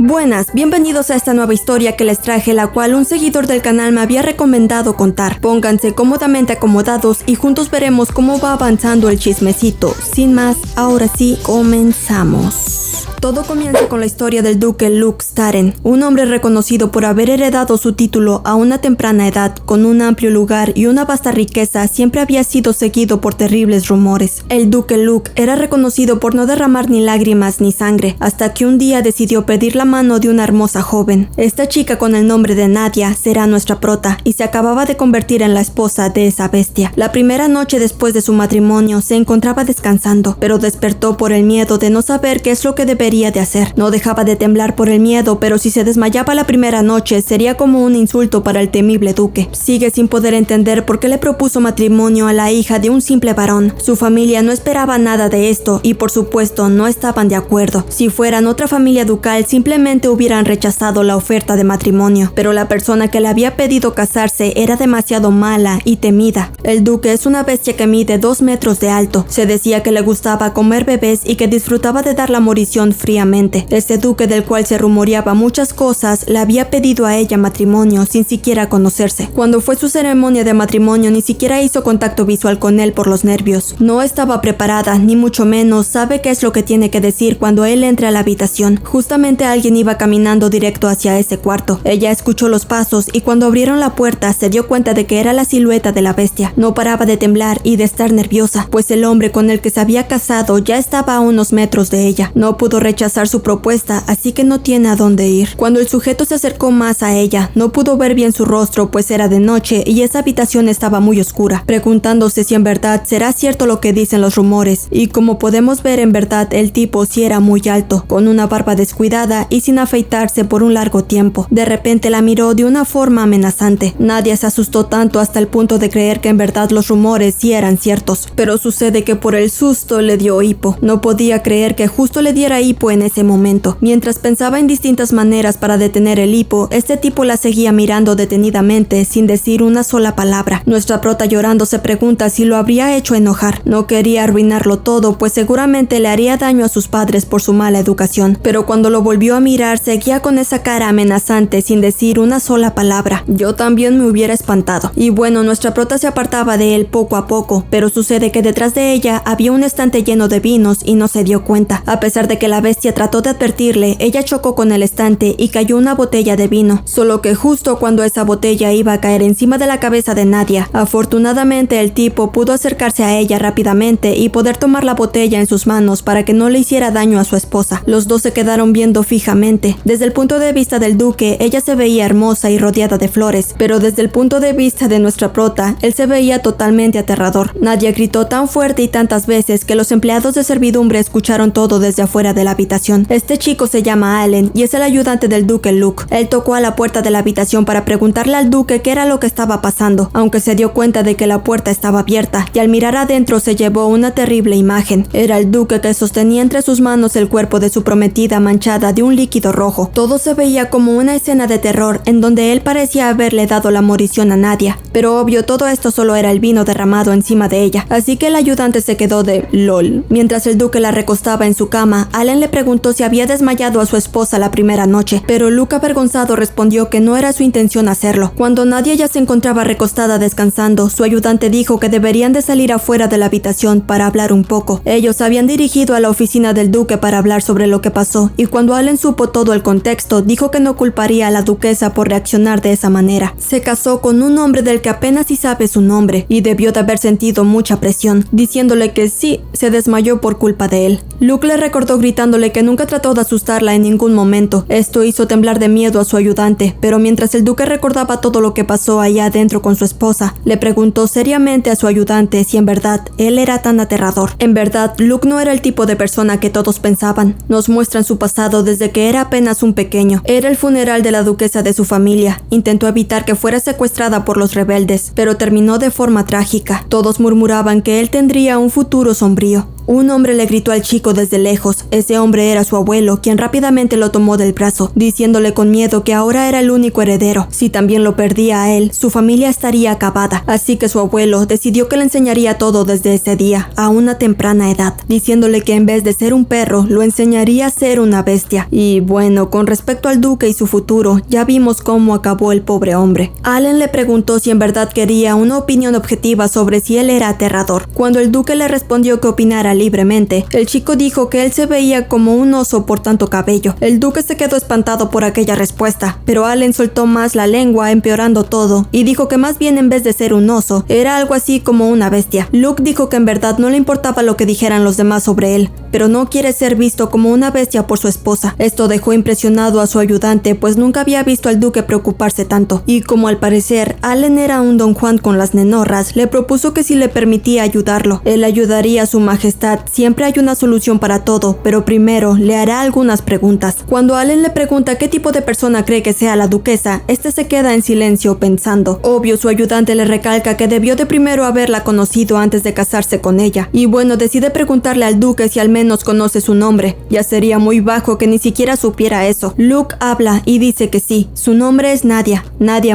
Buenas, bienvenidos a esta nueva historia que les traje, la cual un seguidor del canal me había recomendado contar. Pónganse cómodamente acomodados y juntos veremos cómo va avanzando el chismecito. Sin más, ahora sí, comenzamos. Todo comienza con la historia del duque Luke Starren, un hombre reconocido por haber heredado su título a una temprana edad. Con un amplio lugar y una vasta riqueza, siempre había sido seguido por terribles rumores. El duque Luke era reconocido por no derramar ni lágrimas ni sangre, hasta que un día decidió pedir la mano de una hermosa joven. Esta chica, con el nombre de Nadia, será nuestra prota, y se acababa de convertir en la esposa de esa bestia. La primera noche después de su matrimonio se encontraba descansando, pero despertó por el miedo de no saber qué es lo que debería de hacer. No dejaba de temblar por el miedo, pero si se desmayaba la primera noche sería como un insulto para el temible duque. Sigue sin poder entender por qué le propuso matrimonio a la hija de un simple varón. Su familia no esperaba nada de esto y por supuesto no estaban de acuerdo. Si fueran otra familia ducal simplemente hubieran rechazado la oferta de matrimonio, pero la persona que le había pedido casarse era demasiado mala y temida. El duque es una bestia que mide 2 metros de alto. Se decía que le gustaba comer bebés y que disfrutaba de dar la morición fríamente. Este duque, del cual se rumoreaba muchas cosas, le había pedido a ella matrimonio sin siquiera conocerse. Cuando fue su ceremonia de matrimonio ni siquiera hizo contacto visual con él por los nervios. No estaba preparada, ni mucho menos sabe qué es lo que tiene que decir cuando él entre a la habitación. Justamente alguien iba caminando directo hacia ese cuarto. Ella escuchó los pasos y cuando abrieron la puerta se dio cuenta de que era la silueta de la bestia. No paraba de temblar y de estar nerviosa, pues el hombre con el que se había casado ya estaba a unos metros de ella. No pudo rechazar su propuesta, así que no tiene a dónde ir. Cuando el sujeto se acercó más a ella, no pudo ver bien su rostro, pues era de noche y esa habitación estaba muy oscura, preguntándose si en verdad será cierto lo que dicen los rumores. Y como podemos ver, en verdad el tipo sí era muy alto, con una barba descuidada y sin afeitarse por un largo tiempo. De repente la miró de una forma amenazante. Nadia se asustó tanto hasta el punto de creer que en verdad los rumores sí eran ciertos, pero sucede que por el susto le dio hipo. No podía creer que justo le diera hipo en ese momento. Mientras pensaba en distintas maneras para detener el hipo, este tipo la seguía mirando detenidamente sin decir una sola palabra. Nuestra prota, llorando, se pregunta si lo habría hecho enojar. No quería arruinarlo todo, pues seguramente le haría daño a sus padres por su mala educación, pero cuando lo volvió a mirar seguía con esa cara amenazante sin decir una sola palabra. Yo también me hubiera espantado. Y bueno, nuestra prota se apartaba de él poco a poco, pero sucede que detrás de ella había un estante lleno de vinos y no se dio cuenta. A pesar de que la bestia trató de advertirle, ella chocó con el estante y cayó una botella de vino, solo que justo cuando esa botella iba a caer encima de la cabeza de Nadia, afortunadamente el tipo pudo acercarse a ella rápidamente y poder tomar la botella en sus manos para que no le hiciera daño a su esposa. Los dos se quedaron viendo fijamente. Desde el punto de vista del duque, ella se veía hermosa y rodeada de flores, pero desde el punto de vista de nuestra prota, él se veía totalmente aterrador. Nadia gritó tan fuerte y tantas veces que los empleados de servidumbre escucharon todo desde afuera de la habitación. Este chico se llama Allen y es el ayudante del duque Luke. Él tocó a la puerta de la habitación para preguntarle al duque qué era lo que estaba pasando, aunque se dio cuenta de que la puerta estaba abierta, y al mirar adentro se llevó una terrible imagen. Era el duque, que sostenía entre sus manos el cuerpo de su prometida manchada de un líquido rojo. Todo se veía como una escena de terror en donde él parecía haberle dado la morición a Nadia, pero obvio todo esto solo era el vino derramado encima de ella, así que el ayudante se quedó de LOL. Mientras el duque la recostaba en su cama, Allen le preguntó si había desmayado a su esposa la primera noche, pero Luke, avergonzado, respondió que no era su intención hacerlo. Cuando Nadia ya se encontraba recostada descansando, su ayudante dijo que deberían de salir afuera de la habitación para hablar un poco. Ellos habían dirigido a la oficina del duque para hablar sobre lo que pasó, y cuando Allen supo todo el contexto, dijo que no culparía a la duquesa por reaccionar de esa manera. Se casó con un hombre del que apenas si sabe su nombre, y debió de haber sentido mucha presión, diciéndole que sí, se desmayó por culpa de él. Luke le recordó gritándole que nunca trató de asustarla en ningún momento. Esto hizo temblar de miedo a su ayudante, pero mientras el duque recordaba todo lo que pasó allá adentro con su esposa, le preguntó seriamente a su ayudante si en verdad él era tan aterrador. En verdad, Luke no era el tipo de persona que todos pensaban. Nos muestran su pasado desde que era apenas un pequeño. Era el funeral de la duquesa de su familia. Intentó evitar que fuera secuestrada por los rebeldes, pero terminó de forma trágica. Todos murmuraban que él tendría un futuro sombrío. Un hombre le gritó al chico desde lejos. Ese hombre era su abuelo, quien rápidamente lo tomó del brazo, diciéndole con miedo que ahora era el único heredero. Si también lo perdía a él, su familia estaría acabada. Así que su abuelo decidió que le enseñaría todo desde ese día, a una temprana edad, diciéndole que en vez de ser un perro, lo enseñaría a ser una bestia. Y bueno, con respecto al duque y su futuro, ya vimos cómo acabó el pobre hombre. Allen le preguntó si en verdad quería una opinión objetiva sobre si él era aterrador. Cuando el duque le respondió que opinara libremente, el chico dijo que él se veía como un oso por tanto cabello. El duque se quedó espantado por aquella respuesta, pero Allen soltó más la lengua, empeorando todo, y dijo que más bien en vez de ser un oso, era algo así como una bestia. Luke dijo que en verdad no le importaba lo que dijeran los demás sobre él, pero no quiere ser visto como una bestia por su esposa. Esto dejó impresionado a su ayudante, pues nunca había visto al duque preocuparse tanto, y como al parecer Allen era un don Juan con las nenorras, le propuso que si le permitía ayudarlo, él ayudaría a su majestad. Siempre hay una solución para todo, pero primero le hará algunas preguntas. Cuando Allen le pregunta qué tipo de persona cree que sea la duquesa, este se queda en silencio pensando. Obvio, su ayudante le recalca que debió de primero haberla conocido antes de casarse con ella, y bueno, decide preguntarle al duque si al menos conoce su nombre. Ya sería muy bajo que ni siquiera supiera eso. Luke habla y dice que sí, su nombre es Nadia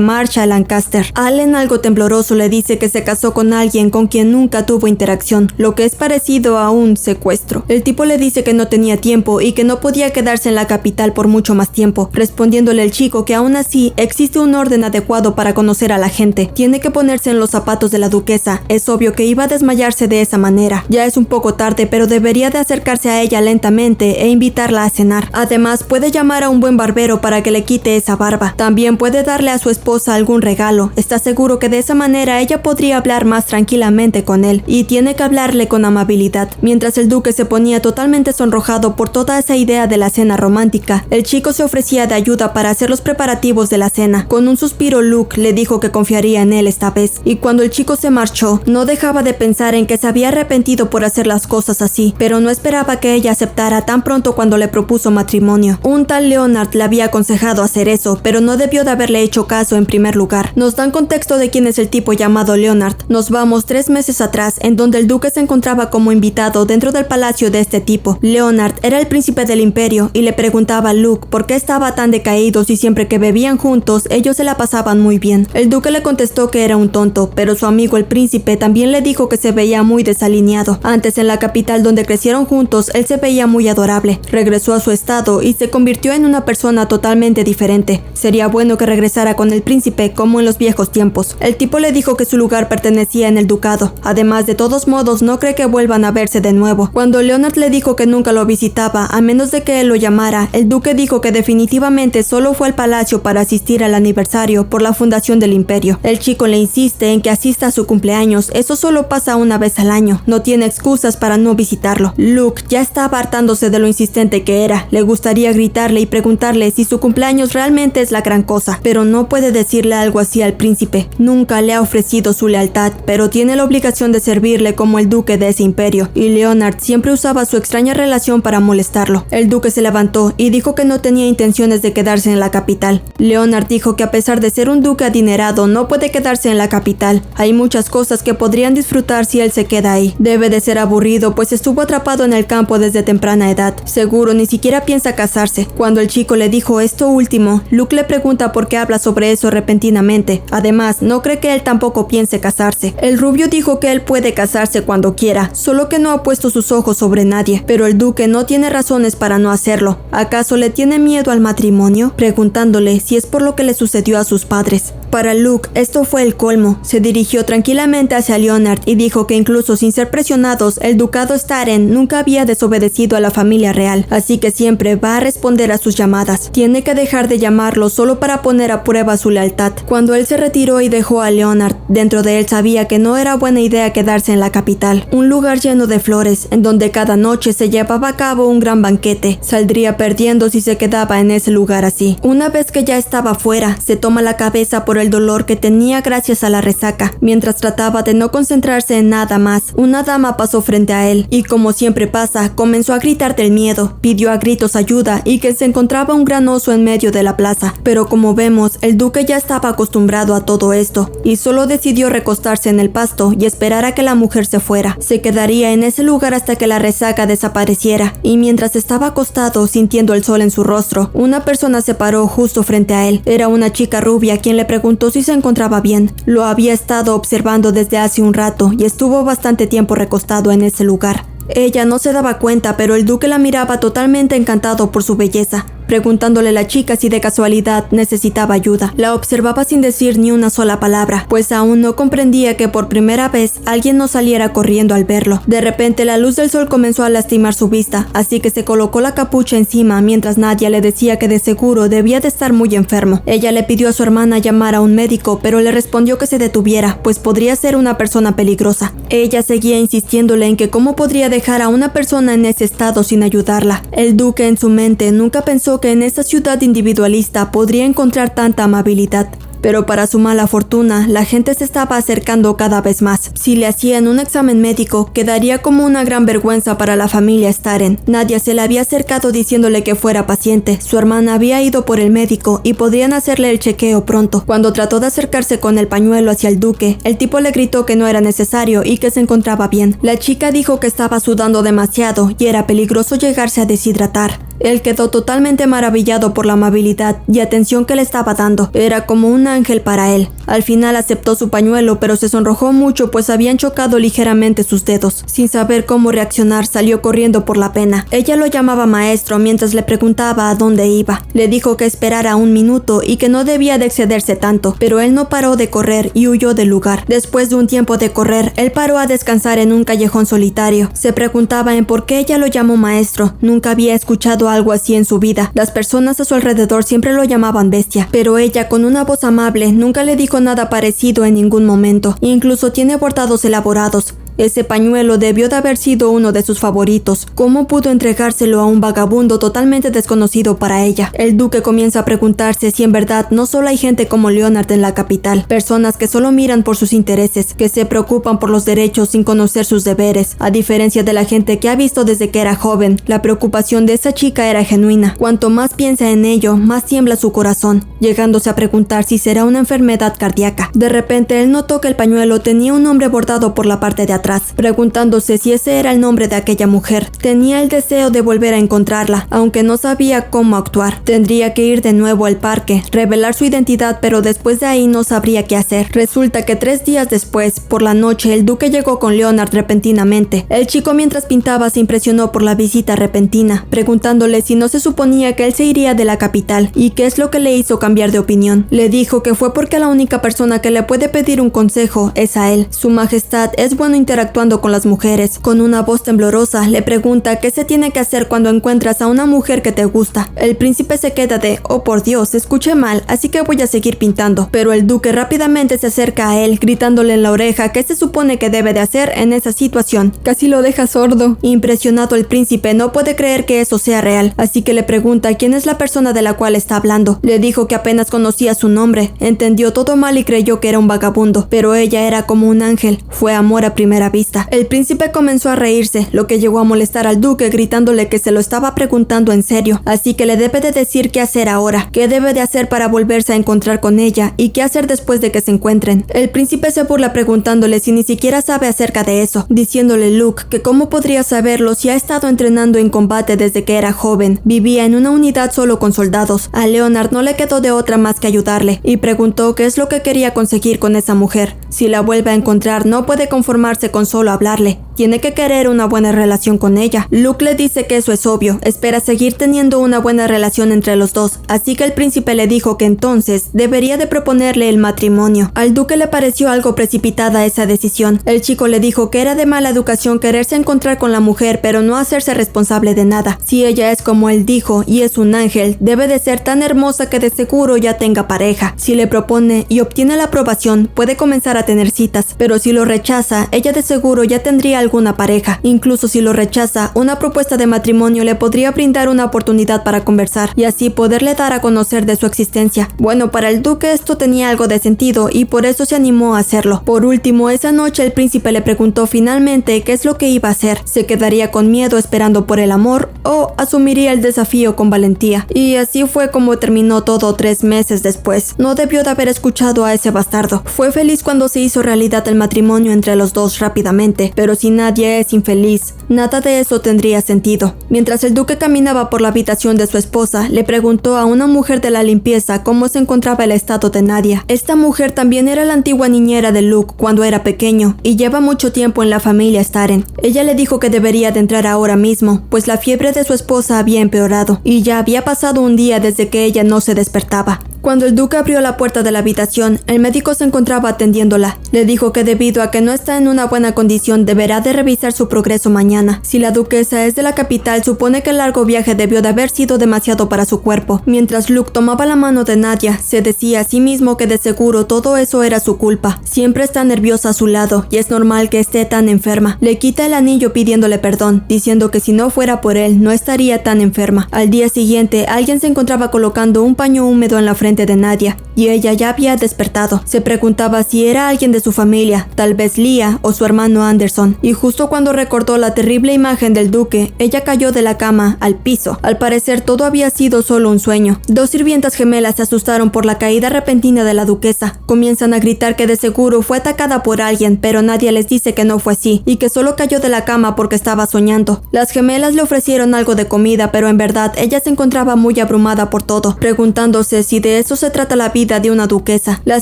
Marshall Lancaster. Allen, algo tembloroso, le dice que se casó con alguien con quien nunca tuvo interacción, lo que es parecido a un secuestro. El tipo le dice que no tenía tiempo y que no podía quedarse en la capital por mucho más tiempo, respondiéndole el chico que aún así existe un orden adecuado para conocer a la gente. Tiene que ponerse en los zapatos de la duquesa. Es obvio que iba a desmayarse de esa manera. Ya es un poco tarde, pero debería de acercarse a ella lentamente e invitarla a cenar. Además, puede llamar a un buen barbero para que le quite esa barba. También puede darle a su esposa algún regalo. Está seguro que de esa manera ella podría hablar más tranquilamente con él, y tiene que hablarle con amabilidad. Mientras el duque se ponía totalmente sonrojado por toda esa idea de la cena romántica, el chico se ofrecía de ayuda para hacer los preparativos de la cena. Con un suspiro, Luke le dijo que confiaría en él esta vez, y cuando el chico se marchó, no dejaba de pensar en que se había arrepentido por hacer las cosas así, pero no esperaba que ella aceptara tan pronto cuando le propuso matrimonio. Un tal Leonard le había aconsejado hacer eso, pero no debió de haberle hecho caso en primer lugar. Nos dan contexto de quién es el tipo llamado Leonard. Nos vamos 3 meses atrás, en donde el duque se encontraba como invitado dentro del palacio de este tipo. Leonard era el príncipe del imperio y le preguntaba a Luke por qué estaba tan decaído si siempre que bebían juntos ellos se la pasaban muy bien. El duque le contestó que era un tonto, pero su amigo el príncipe también le dijo que se veía muy desalineado. Antes, en la capital donde crecieron juntos, él se veía muy adorable. Regresó a su estado y se convirtió en una persona totalmente diferente. Sería bueno que regresara con el príncipe como en los viejos tiempos. El tipo le dijo que su lugar pertenecía en el ducado. Además, de todos modos, no cree que vuelvan a verse de nuevo. Cuando Leonard le dijo que nunca lo visitaba, a menos de que él lo llamara, el duque dijo que definitivamente solo fue al palacio para asistir al aniversario por la fundación del imperio. El chico le insiste en que asista a su cumpleaños. Eso solo pasa una vez al año. No tiene excusas para no visitarlo. Luke ya estaba hartándose de lo insistente que era. Le gustaría gritarle y preguntarle si su cumpleaños realmente es la gran cosa, pero no puede decirle algo así al príncipe. Nunca le ha ofrecido su lealtad, pero tiene la obligación de servirle como el duque de ese imperio, y Leonard siempre usaba su extraña relación para molestarlo. El duque se levantó y dijo que no tenía intenciones de quedarse en la capital. Leonard dijo que a pesar de ser un duque adinerado, no puede quedarse en la capital. Hay muchas cosas que podrían disfrutar si él se queda ahí. Debe de ser aburrido, pues estuvo atrapado en el campo desde temprana edad. Seguro ni siquiera piensa casarse. Cuando el chico le dijo esto último, Luke le pregunta por qué habla sobre eso repentinamente. Además, no cree que él tampoco piense casarse. El rubio dijo que él puede casarse cuando quiera, solo que no ha puesto sus ojos sobre nadie. Pero el duque no tiene razones para no hacerlo. ¿Acaso le tiene miedo al matrimonio? Preguntándole si es por lo que le sucedió a sus padres. Para Luke, esto fue el colmo. Se dirigió tranquilamente hacia Leonard y dijo que incluso sin ser presionados, el ducado Staren nunca había desobedecido a la familia real, así que siempre va a responder a sus llamadas. Tiene que dejar de llamarlo solo para poner a prueba su lealtad. Cuando él se retiró y dejó a Leonard, dentro de él sabía que no era buena idea quedarse en la capital, un lugar lleno de flores, en donde cada noche se llevaba a cabo un gran banquete. Saldría perdiendo si se quedaba en ese lugar así. Una vez que ya estaba fuera, se toma la cabeza por el dolor que tenía gracias a la resaca. Mientras trataba de no concentrarse en nada más, una dama pasó frente a él y, como siempre pasa, comenzó a gritar del miedo. Pidió a gritos ayuda y que se encontraba un gran oso en medio de la plaza. Pero como vemos, el duque ya estaba acostumbrado a todo esto y solo decidió recostarse en el pasto y esperar a que la mujer se fuera. Se quedaría en ese lugar hasta que la resaca desapareciera, y mientras estaba acostado sintiendo el sol en su rostro, una persona se paró justo frente a él. Era una chica rubia quien le preguntó si se encontraba bien. Lo había estado observando desde hace un rato y estuvo bastante tiempo recostado en ese lugar. Ella no se daba cuenta, pero el duque la miraba totalmente encantado por su belleza, preguntándole a la chica si de casualidad necesitaba ayuda. La observaba sin decir ni una sola palabra, pues aún no comprendía que por primera vez alguien no saliera corriendo al verlo. De repente la luz del sol comenzó a lastimar su vista, así que se colocó la capucha encima mientras Nadia le decía que de seguro debía de estar muy enfermo. Ella le pidió a su hermana llamar a un médico, pero le respondió que se detuviera, pues podría ser una persona peligrosa. Ella seguía insistiéndole en que cómo podría dejar a una persona en ese estado sin ayudarla. El duque en su mente nunca pensó que en esta ciudad individualista podría encontrar tanta amabilidad. Pero para su mala fortuna, la gente se estaba acercando cada vez más. Si le hacían un examen médico, quedaría como una gran vergüenza para la familia Staren. Nadia se le había acercado diciéndole que fuera paciente. Su hermana había ido por el médico y podrían hacerle el chequeo pronto. Cuando trató de acercarse con el pañuelo hacia el duque, el tipo le gritó que no era necesario y que se encontraba bien. La chica dijo que estaba sudando demasiado y era peligroso llegarse a deshidratar. Él quedó totalmente maravillado por la amabilidad y atención que le estaba dando. Era como un ángel para él. Al final aceptó su pañuelo, pero se sonrojó mucho pues habían chocado ligeramente sus dedos. Sin saber cómo reaccionar, salió corriendo por la pena. Ella lo llamaba maestro mientras le preguntaba a dónde iba. Le dijo que esperara un minuto y que no debía de excederse tanto, pero él no paró de correr y huyó del lugar. Después de un tiempo de correr, él paró a descansar en un callejón solitario. Se preguntaba en por qué ella lo llamó maestro. Nunca había escuchado algo así en su vida. Las personas a su alrededor siempre lo llamaban bestia, pero ella, con una voz amable, nunca le dijo nada parecido en ningún momento. Incluso tiene bordados elaborados. Ese pañuelo debió de haber sido uno de sus favoritos. ¿Cómo pudo entregárselo a un vagabundo totalmente desconocido para ella? El duque comienza a preguntarse si en verdad no solo hay gente como Leonard en la capital, personas que solo miran por sus intereses, que se preocupan por los derechos sin conocer sus deberes. A diferencia de la gente que ha visto desde que era joven, la preocupación de esa chica era genuina. Cuanto más piensa en ello, más tiembla su corazón, llegándose a preguntar si será una enfermedad cardíaca. De repente él notó que el pañuelo tenía un nombre bordado por la parte de atrás, preguntándose si ese era el nombre de aquella mujer. Tenía el deseo de volver a encontrarla, aunque no sabía cómo actuar. Tendría que ir de nuevo al parque, revelar su identidad, pero después de ahí no sabría qué hacer. Resulta que 3 días después, por la noche, el duque llegó con Leonard repentinamente. El chico, mientras pintaba, se impresionó por la visita repentina, preguntándole si no se suponía que él se iría de la capital y qué es lo que le hizo cambiar de opinión. Le dijo que fue porque la única persona que le puede pedir un consejo es a él. Su majestad es bueno interactuando con las mujeres. Con una voz temblorosa le pregunta qué se tiene que hacer cuando encuentras a una mujer que te gusta. El príncipe se queda de oh por Dios, escuché mal, así que voy a seguir pintando. Pero el duque rápidamente se acerca a él, gritándole en la oreja qué se supone que debe de hacer en esa situación. Casi lo deja sordo. Impresionado, el príncipe no puede creer que eso sea real, así que le pregunta quién es la persona de la cual está hablando. Le dijo que apenas conocía su nombre. Entendió todo mal y creyó que era un vagabundo, pero ella era como un ángel. Fue amor a primera vista. El príncipe comenzó a reírse, lo que llegó a molestar al duque, gritándole que se lo estaba preguntando en serio, así que le debe de decir qué hacer ahora, qué debe de hacer para volverse a encontrar con ella y qué hacer después de que se encuentren. El príncipe se burla preguntándole si ni siquiera sabe acerca de eso, diciéndole Luke que cómo podría saberlo si ha estado entrenando en combate desde que era joven. Vivía en una unidad solo con soldados. A Leonard no le quedó de otra más que ayudarle y preguntó qué es lo que quería conseguir con esa mujer. Si la vuelve a encontrar, no puede conformarse con solo hablarle. Tiene que querer una buena relación con ella. Luke le dice que eso es obvio, espera seguir teniendo una buena relación entre los dos, así que el príncipe le dijo que entonces debería de proponerle el matrimonio. Al duque le pareció algo precipitada esa decisión. El chico le dijo que era de mala educación quererse encontrar con la mujer pero no hacerse responsable de nada. Si ella es como él dijo y es un ángel, debe de ser tan hermosa que de seguro ya tenga pareja. Si le propone y obtiene la aprobación, puede comenzar a tener citas, pero si lo rechaza, ella de seguro ya tendría alguna pareja. Incluso si lo rechaza, una propuesta de matrimonio le podría brindar una oportunidad para conversar y así poderle dar a conocer de su existencia. Bueno, para el duque esto tenía algo de sentido y por eso se animó a hacerlo. Por último, esa noche el príncipe le preguntó finalmente qué es lo que iba a hacer. ¿Se quedaría con miedo esperando por el amor o asumiría el desafío con valentía? Y así fue como terminó todo 3 meses después. No debió de haber escuchado a ese bastardo. Fue feliz cuando se hizo realidad el matrimonio entre los dos rápidamente, pero si nadie es infeliz, nada de eso tendría sentido. Mientras el duque caminaba por la habitación de su esposa, le preguntó a una mujer de la limpieza cómo se encontraba el estado de Nadia. Esta mujer también era la antigua niñera de Luke cuando era pequeño y lleva mucho tiempo en la familia Staren. Ella le dijo que debería de entrar ahora mismo, pues la fiebre de su esposa había empeorado y ya había pasado un día desde que ella no se despertaba. Cuando el duque abrió la puerta de la habitación, el médico se encontraba atendiéndola. Le dijo que debido a que no está en una buena condición, deberá de revisar su progreso mañana. Si la duquesa es de la capital, supone que el largo viaje debió de haber sido demasiado para su cuerpo. Mientras Luke tomaba la mano de Nadia, se decía a sí mismo que de seguro todo eso era su culpa. Siempre está nerviosa a su lado y es normal que esté tan enferma. Le quita el anillo pidiéndole perdón, diciendo que si no fuera por él, no estaría tan enferma. Al día siguiente, alguien se encontraba colocando un paño húmedo en la frente de Nadia y ella ya había despertado. Se preguntaba si era alguien de su familia, tal vez Leah o su hermano Anderson, y justo cuando recordó la terrible imagen del duque, ella cayó de la cama al piso. Al parecer todo había sido solo un sueño. 2 sirvientas gemelas se asustaron por la caída repentina de la duquesa. Comienzan a gritar que de seguro fue atacada por alguien, pero Nadia les dice que no fue así y que solo cayó de la cama porque estaba soñando. Las gemelas le ofrecieron algo de comida, pero en verdad ella se encontraba muy abrumada por todo, preguntándose si de eso se trata la vida de una duquesa. La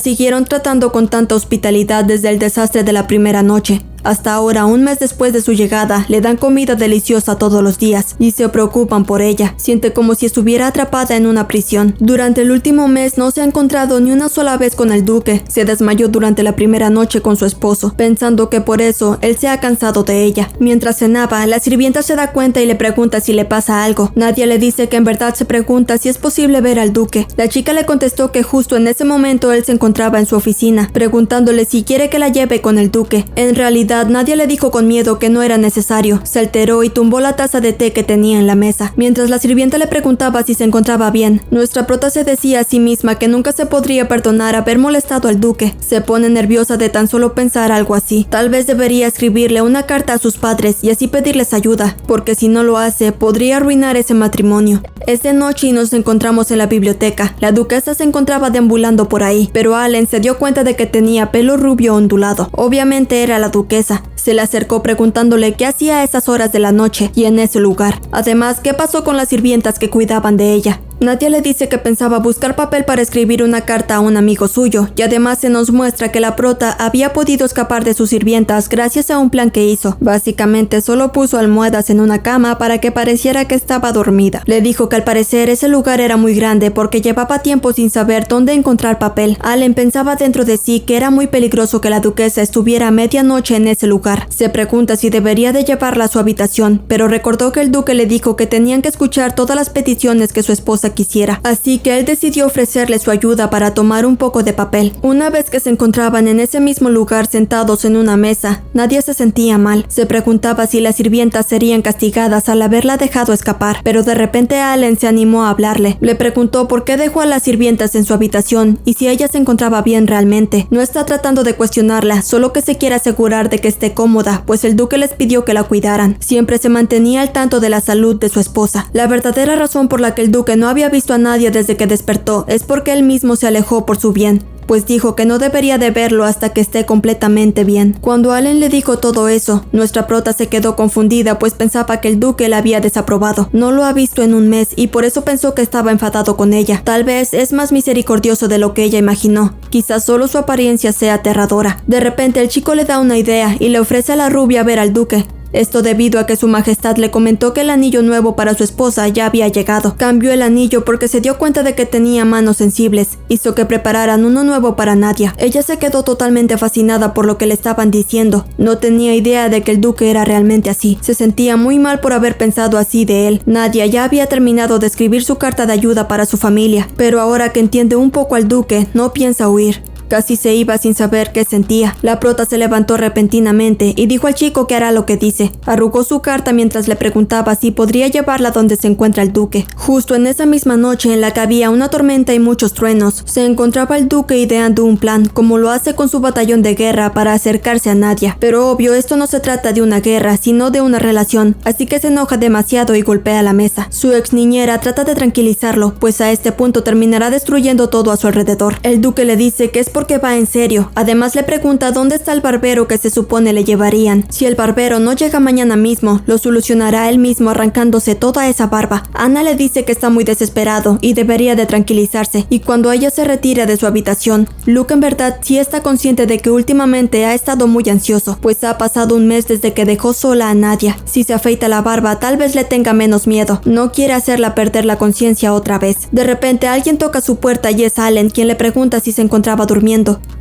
siguieron tratando con tanta hospitalidad desde el desastre de la primera noche. Hasta ahora, un mes después de su llegada, le dan comida deliciosa todos los días y se preocupan por ella. Siente como si estuviera atrapada en una prisión. Durante el último mes no se ha encontrado ni una sola vez con el duque. Se desmayó durante la primera noche con su esposo, pensando que por eso él se ha cansado de ella. Mientras cenaba, la sirvienta se da cuenta y le pregunta si le pasa algo. Nadia le dice que en verdad se pregunta si es posible ver al duque. La chica le contestó que justo en ese momento él se encontraba en su oficina, preguntándole si quiere que la lleve con el duque. En realidad, Nadia le dijo con miedo que no era necesario. Se alteró y tumbó la taza de té que tenía en la mesa. Mientras la sirvienta le preguntaba si se encontraba bien, nuestra prota se decía a sí misma que nunca se podría perdonar haber molestado al duque. Se pone nerviosa de tan solo pensar algo así. Tal vez debería escribirle una carta a sus padres y así pedirles ayuda, porque si no lo hace, podría arruinar ese matrimonio. Es de noche y nos encontramos en la biblioteca. La duquesa se encontraba deambulando por ahí, pero Allen se dio cuenta de que tenía pelo rubio ondulado. Obviamente era la duquesa. Se le acercó preguntándole qué hacía a esas horas de la noche y en ese lugar. Además, qué pasó con las sirvientas que cuidaban de ella. Nadia le dice que pensaba buscar papel para escribir una carta a un amigo suyo, y además se nos muestra que la prota había podido escapar de sus sirvientas gracias a un plan que hizo. Básicamente solo puso almohadas en una cama para que pareciera que estaba dormida. Le dijo que al parecer ese lugar era muy grande porque llevaba tiempo sin saber dónde encontrar papel. Allen pensaba dentro de sí que era muy peligroso que la duquesa estuviera a medianoche en ese lugar. Se pregunta si debería de llevarla a su habitación, pero recordó que el duque le dijo que tenían que escuchar todas las peticiones que su esposa quisiera, así que él decidió ofrecerle su ayuda para tomar un poco de papel. Una vez que se encontraban en ese mismo lugar sentados en una mesa, Nadia se sentía mal. Se preguntaba si las sirvientas serían castigadas al haberla dejado escapar, pero de repente Allen se animó a hablarle. Le preguntó por qué dejó a las sirvientas en su habitación y si ella se encontraba bien realmente. No está tratando de cuestionarla, solo que se quiere asegurar de que esté cómoda, pues el duque les pidió que la cuidaran. Siempre se mantenía al tanto de la salud de su esposa. La verdadera razón por la que el duque no había visto a Nadia desde que despertó es porque él mismo se alejó por su bien, pues dijo que no debería de verlo hasta que esté completamente bien. Cuando Allen le dijo todo eso, nuestra prota se quedó confundida, pues pensaba que el duque la había desaprobado. No lo ha visto en un mes y por eso pensó que estaba enfadado con ella. Tal vez es más misericordioso de lo que ella imaginó. Quizás solo su apariencia sea aterradora. De repente el chico le da una idea y le ofrece a la rubia ver al duque. Esto debido a que su majestad le comentó que el anillo nuevo para su esposa ya había llegado. Cambió el anillo porque se dio cuenta de que tenía manos sensibles. Hizo que prepararan uno nuevo para Nadia. Ella se quedó totalmente fascinada por lo que le estaban diciendo. No tenía idea de que el duque era realmente así. Se sentía muy mal por haber pensado así de él. Nadia ya había terminado de escribir su carta de ayuda para su familia, pero ahora que entiende un poco al duque, no piensa huir. Casi se iba sin saber qué sentía. La prota se levantó repentinamente y dijo al chico que hará lo que dice. Arrugó su carta mientras le preguntaba si podría llevarla donde se encuentra el duque. Justo en esa misma noche en la que había una tormenta y muchos truenos, se encontraba el duque ideando un plan, como lo hace con su batallón de guerra, para acercarse a Nadia. Pero obvio, esto no se trata de una guerra, sino de una relación, así que se enoja demasiado y golpea la mesa. Su ex niñera trata de tranquilizarlo, pues a este punto terminará destruyendo todo a su alrededor. El duque le dice que es porque va en serio. Además le pregunta dónde está el barbero que se supone le llevarían. Si el barbero no llega mañana mismo, lo solucionará él mismo arrancándose toda esa barba. Ana le dice que está muy desesperado y debería de tranquilizarse, y cuando ella se retira de su habitación, Luke en verdad sí está consciente de que últimamente ha estado muy ansioso, pues ha pasado un mes desde que dejó sola a Nadia. Si se afeita la barba, tal vez le tenga menos miedo. No quiere hacerla perder la conciencia otra vez. De repente alguien toca su puerta y es Allen, quien le pregunta si se encontraba durmiendo.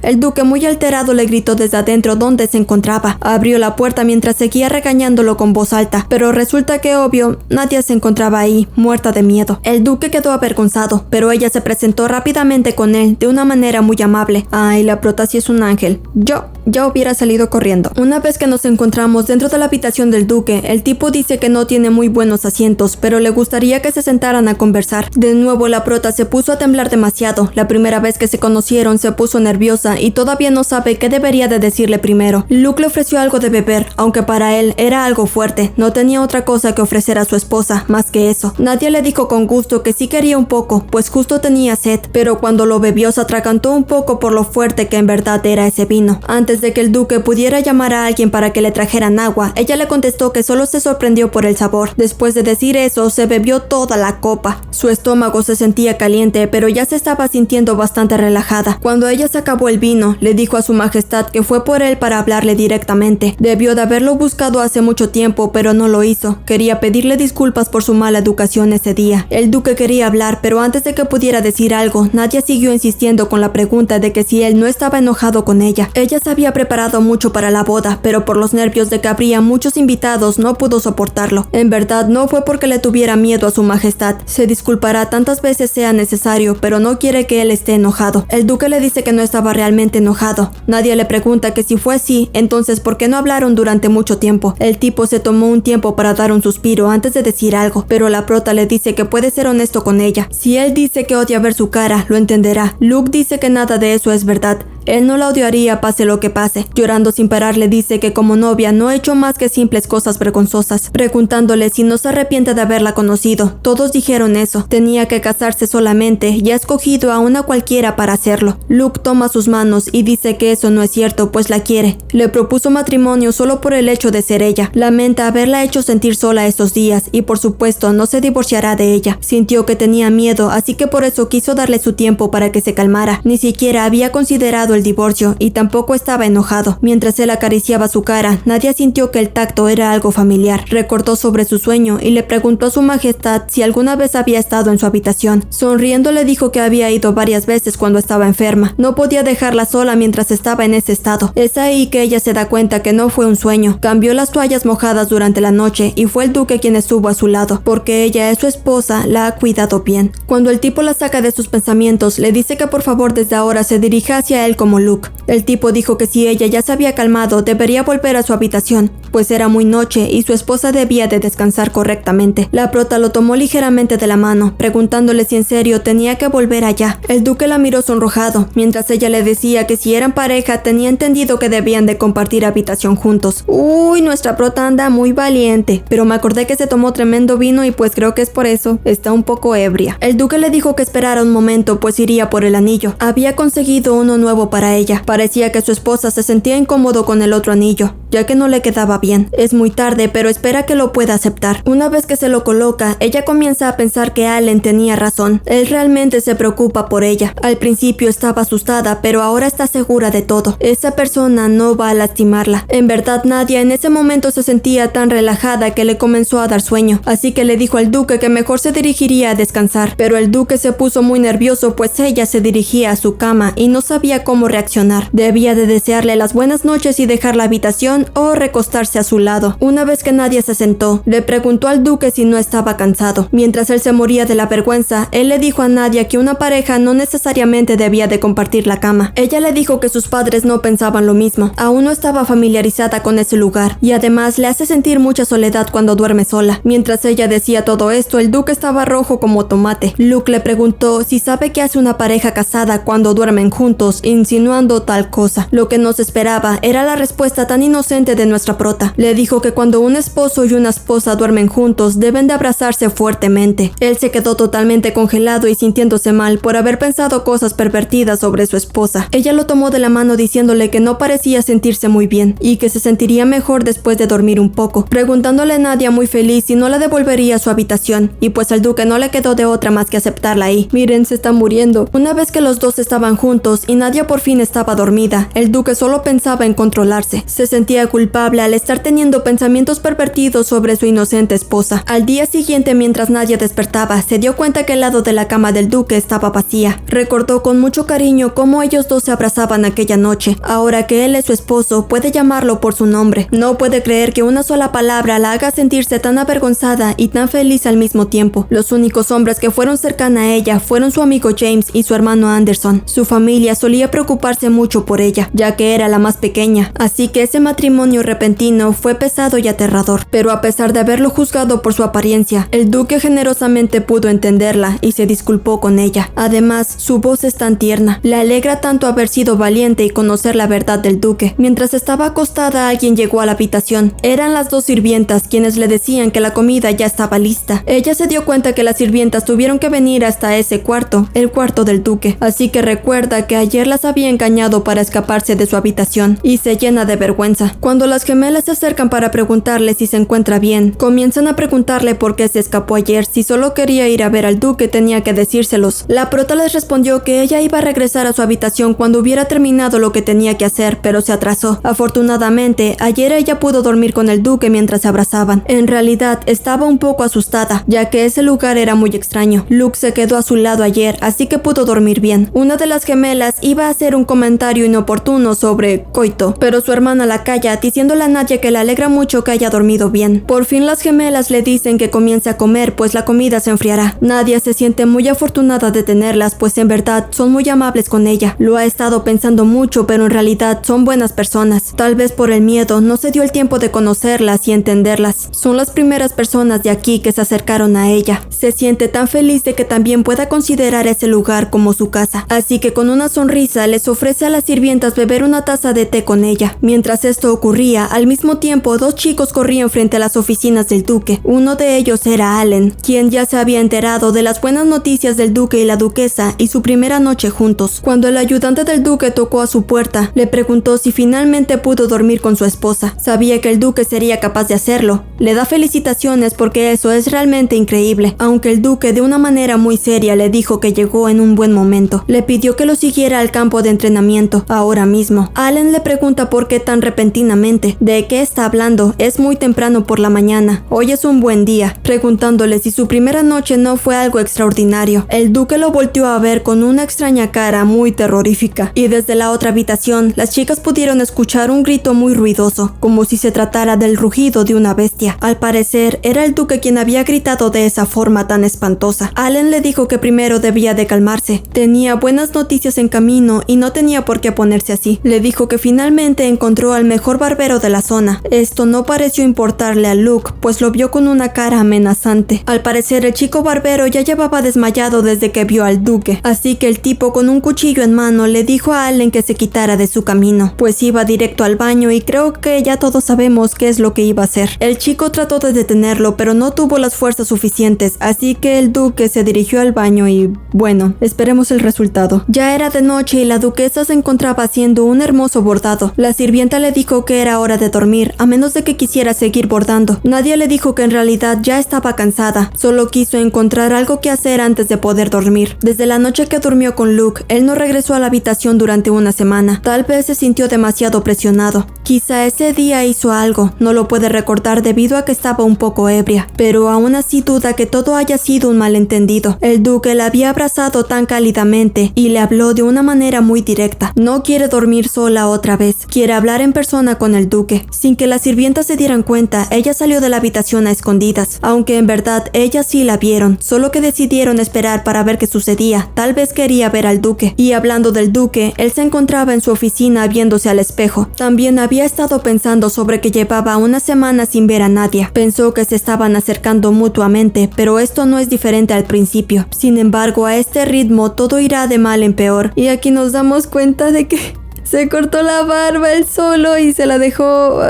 El duque, muy alterado, le gritó desde adentro dónde se encontraba. Abrió la puerta mientras seguía regañándolo con voz alta, pero resulta que obvio, Nadia se encontraba ahí, muerta de miedo. El duque quedó avergonzado, pero ella se presentó rápidamente con él de una manera muy amable. Ay, la prota sí es un ángel. Yo ya hubiera salido corriendo. Una vez que nos encontramos dentro de la habitación del duque, el tipo dice que no tiene muy buenos asientos, pero le gustaría que se sentaran a conversar. De nuevo la prota se puso a temblar demasiado. La primera vez que se conocieron se puso nerviosa y todavía no sabe qué debería de decirle primero. Luke le ofreció algo de beber, aunque para él era algo fuerte. No tenía otra cosa que ofrecer a su esposa, más que eso. Nadia le dijo con gusto que sí quería un poco, pues justo tenía sed, pero cuando lo bebió se atragantó un poco por lo fuerte que en verdad era ese vino. Antes de que el duque pudiera llamar a alguien para que le trajeran agua, ella le contestó que solo se sorprendió por el sabor. Después de decir eso, se bebió toda la copa. Su estómago se sentía caliente, pero ya se estaba sintiendo bastante relajada. Cuando ella se acabó el vino, le dijo a su majestad que fue por él para hablarle directamente. Debió de haberlo buscado hace mucho tiempo, pero no lo hizo. Quería pedirle disculpas por su mala educación ese día. El duque quería hablar, pero antes de que pudiera decir algo, Nadia siguió insistiendo con la pregunta de que si él no estaba enojado con ella. Ella se había preparado mucho para la boda, pero por los nervios de que habría muchos invitados no pudo soportarlo. En verdad no fue porque le tuviera miedo a su majestad. Se disculpará tantas veces sea necesario, pero no quiere que él esté enojado. El duque le dice que no estaba realmente enojado. Nadia le pregunta que si fue así, entonces ¿por qué no hablaron durante mucho tiempo? El tipo se tomó un tiempo para dar un suspiro antes de decir algo, pero la prota le dice que puede ser honesto con ella. Si él dice que odia ver su cara, lo entenderá. Luke dice que nada de eso es verdad. Él no la odiaría pase lo que pase. Llorando sin parar le dice que como novia no ha hecho más que simples cosas vergonzosas, preguntándole si no se arrepiente de haberla conocido. Todos dijeron eso. Tenía que casarse solamente y ha escogido a una cualquiera para hacerlo. Luke toma sus manos y dice que eso no es cierto, pues la quiere. Le propuso matrimonio solo por el hecho de ser ella. Lamenta haberla hecho sentir sola estos días y por supuesto no se divorciará de ella. Sintió que tenía miedo, así que por eso quiso darle su tiempo para que se calmara. Ni siquiera había considerado el divorcio y tampoco estaba enojado. Mientras él acariciaba su cara, Nadia sintió que el tacto era algo familiar. Recordó sobre su sueño y le preguntó a su majestad si alguna vez había estado en su habitación. Sonriendo le dijo que había ido varias veces cuando estaba enferma. No podía dejarla sola mientras estaba en ese estado. Es ahí que ella se da cuenta que no fue un sueño. Cambió las toallas mojadas durante la noche y fue el duque quien estuvo a su lado, porque ella es su esposa, la ha cuidado bien. Cuando el tipo la saca de sus pensamientos, le dice que por favor desde ahora se dirija hacia él como Luke. El tipo dijo que si ella ya se había calmado, debería volver a su habitación, pues era muy noche y su esposa debía de descansar correctamente. La prota lo tomó ligeramente de la mano, preguntándole si en serio tenía que volver allá. El duque la miró sonrojado, mientras ella le decía que si eran pareja tenía entendido que debían de compartir habitación juntos. Uy, nuestra prota anda muy valiente, pero me acordé que se tomó tremendo vino y pues creo que es por eso, está un poco ebria. El duque le dijo que esperara un momento, pues iría por el anillo. Había conseguido uno nuevo para ella. Parecía que su esposa se sentía incómodo con el otro anillo, ya que no le quedaba bien. Es muy tarde, pero espera que lo pueda aceptar. Una vez que se lo coloca, ella comienza a pensar que Allen tenía razón. Él realmente se preocupa por ella. Al principio estaba asustada, pero ahora está segura de todo. Esa persona no va a lastimarla. En verdad, Nadia en ese momento se sentía tan relajada que le comenzó a dar sueño, así que le dijo al duque que mejor se dirigiría a descansar. Pero el duque se puso muy nervioso, pues ella se dirigía a su cama y no sabía cómo reaccionar. Debía de desearle las buenas noches y dejar la habitación sillón o recostarse a su lado. Una vez que Nadia se sentó, le preguntó al duque si no estaba cansado. Mientras él se moría de la vergüenza, él le dijo a Nadia que una pareja no necesariamente debía de compartir la cama. Ella le dijo que sus padres no pensaban lo mismo. Aún no estaba familiarizada con ese lugar y además le hace sentir mucha soledad cuando duerme sola. Mientras ella decía todo esto, el duque estaba rojo como tomate. Luke le preguntó si sabe qué hace una pareja casada cuando duermen juntos, insinuando tal cosa. Lo que nos esperaba era la respuesta tan inocente de nuestra prota. Le dijo que cuando un esposo y una esposa duermen juntos, deben de abrazarse fuertemente. Él se quedó totalmente congelado y sintiéndose mal por haber pensado cosas pervertidas sobre su esposa. Ella lo tomó de la mano diciéndole que no parecía sentirse muy bien y que se sentiría mejor después de dormir un poco, preguntándole a Nadia muy feliz si no la devolvería a su habitación, y pues al duque no le quedó de otra más que aceptarla ahí. Miren, se está muriendo. Una vez que los dos estaban juntos y Nadia por fin estaba dormida, el duque solo pensaba en controlarse. Se sentía culpable al estar teniendo pensamientos pervertidos sobre su inocente esposa. Al día siguiente, mientras Nadia despertaba, se dio cuenta que el lado de la cama del duque estaba vacía. Recordó con mucho cariño cómo ellos dos se abrazaban aquella noche. Ahora que él es su esposo, puede llamarlo por su nombre. No puede creer que una sola palabra la haga sentirse tan avergonzada y tan feliz al mismo tiempo. Los únicos hombres que fueron cercanos a ella fueron su amigo James y su hermano Anderson. Su familia solía preocuparse mucho por ella, ya que era la más pequeña, así que ese matrimonio repentino fue pesado y aterrador. Pero a pesar de haberlo juzgado por su apariencia, el duque generosamente pudo entenderla y se disculpó con ella. Además, su voz es tan tierna. Le alegra tanto haber sido valiente y conocer la verdad del duque. Mientras estaba acostada, alguien llegó a la habitación. Eran las dos sirvientas quienes le decían que la comida ya estaba lista. Ella se dio cuenta que las sirvientas tuvieron que venir hasta ese cuarto, el cuarto del duque, así que recuerda que ayer las había engañado para escaparse de su habitación y se llena de vergüenza. Cuando las gemelas se acercan para preguntarle si se encuentra bien, comienzan a preguntarle por qué se escapó ayer. Si solo quería ir a ver al duque, tenía que decírselos. La prota les respondió que ella iba a regresar a su habitación cuando hubiera terminado lo que tenía que hacer, pero se atrasó. Afortunadamente, ayer ella pudo dormir con el duque mientras se abrazaban. En realidad, estaba un poco asustada, ya que ese lugar era muy extraño. Luke se quedó a su lado ayer, así que pudo dormir bien. Una de las gemelas iba a hacer un comentario inoportuno sobre coito, pero su hermana la calla, diciéndole a Nadia que le alegra mucho que haya dormido bien. Por fin las gemelas le dicen que comience a comer, pues la comida se enfriará. Nadia se siente muy afortunada de tenerlas, pues en verdad son muy amables con ella. Lo ha estado pensando mucho, pero en realidad son buenas personas. Tal vez por el miedo no se dio el tiempo de conocerlas y entenderlas. Son las primeras personas de aquí que se acercaron a ella. Se siente tan feliz de que también pueda considerar ese lugar como su casa. Así que con una sonrisa les ofrece a las sirvientas beber una taza de té con ella. Mientras esto ocurría, al mismo tiempo dos chicos corrían frente a las oficinas del duque. Uno de ellos era Allen, quien ya se había enterado de las buenas noticias del duque y la duquesa y su primera noche juntos. Cuando el ayudante del duque tocó a su puerta, le preguntó si finalmente pudo dormir con su esposa. Sabía que el duque sería capaz de hacerlo. Le da felicitaciones porque eso es realmente increíble, aunque el duque de una manera muy seria le dijo que llegó en un buen momento. Le pidió que lo siguiera al campo de entrenamiento, ahora mismo. Allen le pregunta por qué tan repentinamente. ¿De qué está hablando? Es muy temprano por la mañana. Hoy es un buen día. Preguntándole si su primera noche no fue algo extraordinario. El duque lo volteó a ver con una extraña cara muy terrorífica. Y desde la otra habitación, las chicas pudieron escuchar un grito muy ruidoso, como si se tratara del rugido de una bestia. Al parecer, era el duque quien había gritado de esa forma tan espantosa. Allen le dijo que primero debía de calmarse. Tenía buenas noticias en camino y no tenía por qué ponerse así. Le dijo que finalmente encontró al mejor barbero de la zona. Esto no pareció importarle a Luke, pues lo vio con una cara amenazante. Al parecer, el chico barbero ya llevaba desmayado desde que vio al duque, así que el tipo con un cuchillo en mano le dijo a Allen que se quitara de su camino, pues iba directo al baño y creo que ya todos sabemos qué es lo que iba a hacer. El chico trató de detenerlo, pero no tuvo las fuerzas suficientes, así que el duque se dirigió al baño y, bueno, esperemos el resultado. Ya era de noche y la duquesa se encontraba haciendo un hermoso bordado. La sirvienta le dijo que era hora de dormir, a menos de que quisiera seguir bordando. Nadia le dijo que en realidad ya estaba cansada, solo quiso encontrar algo que hacer antes de poder dormir. Desde la noche que durmió con Luke, él no regresó a la habitación durante una semana. Tal vez se sintió demasiado presionado. Quizá ese día hizo algo, no lo puede recordar debido a que estaba un poco ebria, pero aún así duda que todo haya sido un malentendido. El duque la había abrazado tan cálidamente y le habló de una manera muy directa. No quiere dormir sola otra vez, quiere hablar en persona cena con el duque. Sin que las sirvientas se dieran cuenta, ella salió de la habitación a escondidas, aunque en verdad ellas sí la vieron, solo que decidieron esperar para ver qué sucedía. Tal vez quería ver al duque. Y hablando del duque, él se encontraba en su oficina viéndose al espejo. También había estado pensando sobre que llevaba una semana sin ver a Nadia. Pensó que se estaban acercando mutuamente, pero esto no es diferente al principio. Sin embargo, a este ritmo todo irá de mal en peor. Y aquí nos damos cuenta de que se cortó la barba él solo y se la dejó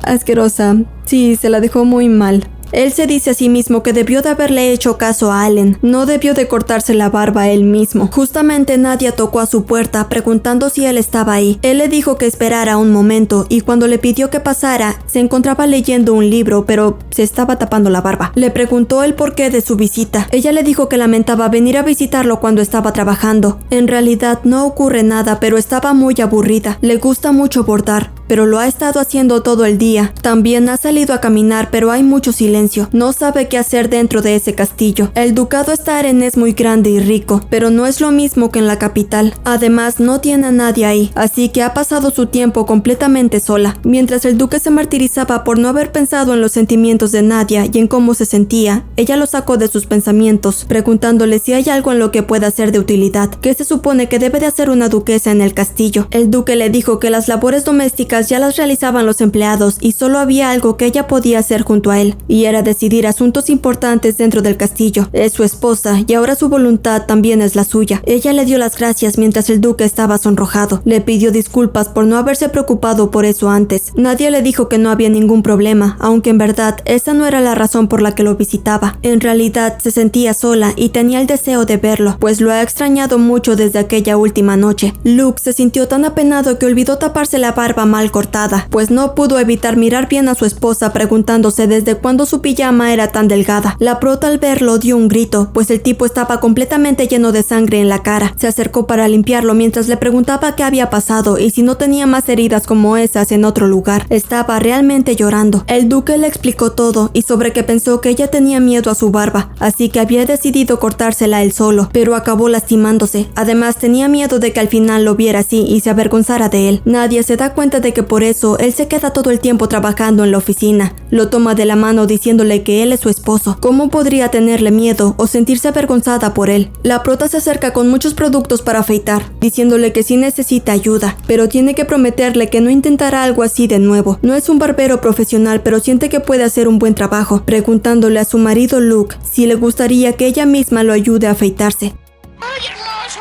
asquerosa. Sí, se la dejó muy mal. Él se dice a sí mismo que debió de haberle hecho caso a Allen, no debió de cortarse la barba él mismo. Justamente Nadia tocó a su puerta preguntando si él estaba ahí. Él le dijo que esperara un momento y cuando le pidió que pasara, se encontraba leyendo un libro, pero se estaba tapando la barba. Le preguntó el porqué de su visita. Ella le dijo que lamentaba venir a visitarlo cuando estaba trabajando. En realidad no ocurre nada, pero estaba muy aburrida. Le gusta mucho bordar, pero lo ha estado haciendo todo el día. También ha salido a caminar, pero hay mucho silencio. No sabe qué hacer dentro de ese castillo. El ducado Staren es muy grande y rico, pero no es lo mismo que en la capital. Además, no tiene a nadie ahí, así que ha pasado su tiempo completamente sola. Mientras el duque se martirizaba por no haber pensado en los sentimientos de Nadia y en cómo se sentía, ella lo sacó de sus pensamientos, preguntándole si hay algo en lo que pueda ser de utilidad. ¿Qué se supone que debe de hacer una duquesa en el castillo? El duque le dijo que las labores domésticas ya las realizaban los empleados y solo había algo que ella podía hacer junto a él, y era decidir asuntos importantes dentro del castillo. Es su esposa y ahora su voluntad también es la suya. Ella le dio las gracias mientras el duque estaba sonrojado. Le pidió disculpas por no haberse preocupado por eso antes. Nadia le dijo que no había ningún problema, aunque en verdad esa no era la razón por la que lo visitaba. En realidad se sentía sola y tenía el deseo de verlo, pues lo ha extrañado mucho desde aquella última noche. Luke se sintió tan apenado que olvidó taparse la barba mal cortada, pues no pudo evitar mirar bien a su esposa preguntándose desde cuándo su pijama era tan delgada. La prota al verlo dio un grito, pues el tipo estaba completamente lleno de sangre en la cara. Se acercó para limpiarlo mientras le preguntaba qué había pasado y si no tenía más heridas como esas en otro lugar. Estaba realmente llorando. El duque le explicó todo y sobre que pensó que ella tenía miedo a su barba, así que había decidido cortársela él solo, pero acabó lastimándose. Además tenía miedo de que al final lo viera así y se avergonzara de él. Nadia se da cuenta de que por eso él se queda todo el tiempo trabajando en la oficina. Lo toma de la mano diciéndole que él es su esposo. ¿Cómo podría tenerle miedo o sentirse avergonzada por él? La prota se acerca con muchos productos para afeitar, diciéndole que sí necesita ayuda, pero tiene que prometerle que no intentará algo así de nuevo. No es un barbero profesional, pero siente que puede hacer un buen trabajo, preguntándole a su marido Luke si le gustaría que ella misma lo ayude a afeitarse. ¡Ay, hermoso!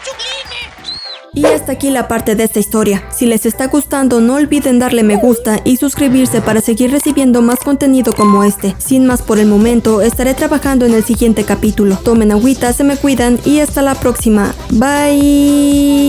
¡Sublime! Y hasta aquí la parte de esta historia. Si les está gustando, no olviden darle me gusta y suscribirse para seguir recibiendo más contenido como este. Sin más por el momento, estaré trabajando en el siguiente capítulo. Tomen agüita, se me cuidan y hasta la próxima. Bye.